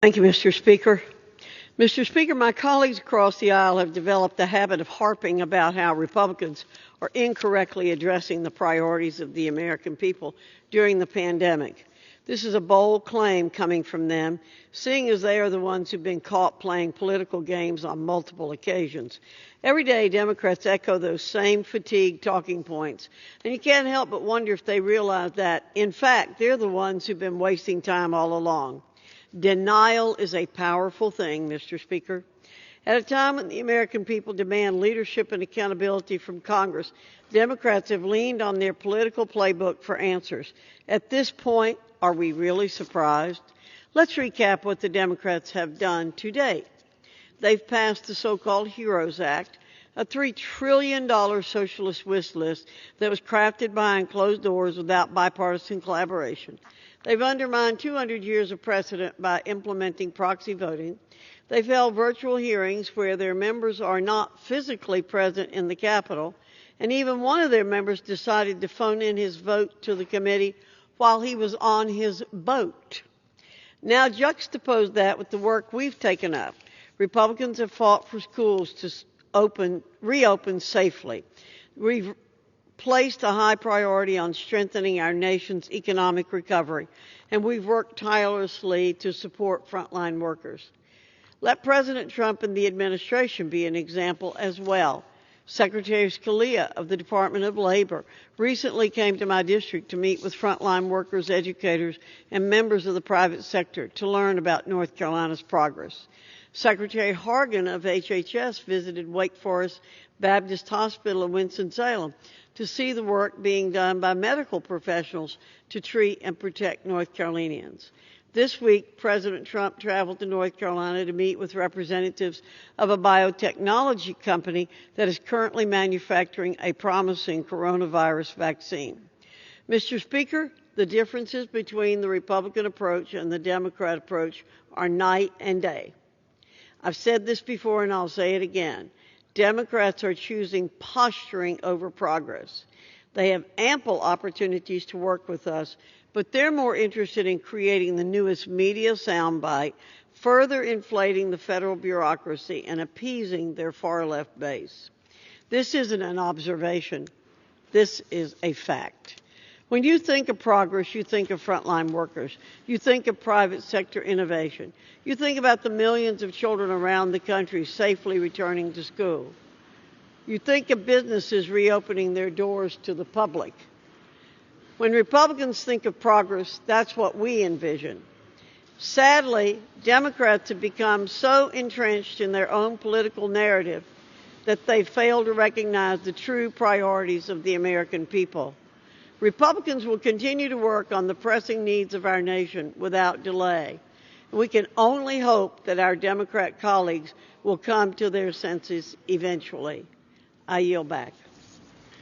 Thank you, Mr. Speaker. Mr. Speaker, my colleagues across the aisle have developed the habit of harping about how Republicans are incorrectly addressing the priorities of the American people during the pandemic. This is a bold claim coming from them, seeing as they are the ones who've been caught playing political games on multiple occasions. Every day, Democrats echo those same fatigued talking points, and you can't help but wonder if they realize that, in fact, they're the ones who've been wasting time all along. Denial is a powerful thing, Mr. Speaker. At a time when the American people demand leadership and accountability from Congress, Democrats have leaned on their political playbook for answers. At this point, are we really surprised? Let's recap what the Democrats have done to date. They've passed the so-called HEROES Act, a $3 trillion socialist wish list that was crafted behind closed doors without bipartisan collaboration. They've undermined 200 years of precedent by implementing proxy voting. They've held virtual hearings where their members are not physically present in the Capitol, and even one of their members decided to phone in his vote to the committee while he was on his boat. Now juxtapose that with the work we've taken up. Republicans have fought for schools to reopen safely. We've placed a high priority on strengthening our nation's economic recovery, and we've worked tirelessly to support frontline workers. Let President Trump and the administration be an example as well. Secretary Scalia of the Department of Labor recently came to my district to meet with frontline workers, educators, and members of the private sector to learn about North Carolina's progress. Secretary Hargan of HHS visited Wake Forest Baptist Hospital in Winston-Salem to see the work being done by medical professionals to treat and protect North Carolinians. This week, President Trump traveled to North Carolina to meet with representatives of a biotechnology company that is currently manufacturing a promising coronavirus vaccine. Mr. Speaker, the differences between the Republican approach and the Democrat approach are night and day. I've said this before and I'll say it again. Democrats are choosing posturing over progress. They have ample opportunities to work with us, but they're more interested in creating the newest media soundbite, further inflating the federal bureaucracy and appeasing their far-left base. This isn't an observation. This is a fact. When you think of progress, you think of frontline workers. You think of private sector innovation. You think about the millions of children around the country safely returning to school. You think of businesses reopening their doors to the public. When Republicans think of progress, that's what we envision. Sadly, Democrats have become so entrenched in their own political narrative that they fail to recognize the true priorities of the American people. Republicans will continue to work on the pressing needs of our nation without delay. We can only hope that our Democrat colleagues will come to their senses eventually. I yield back.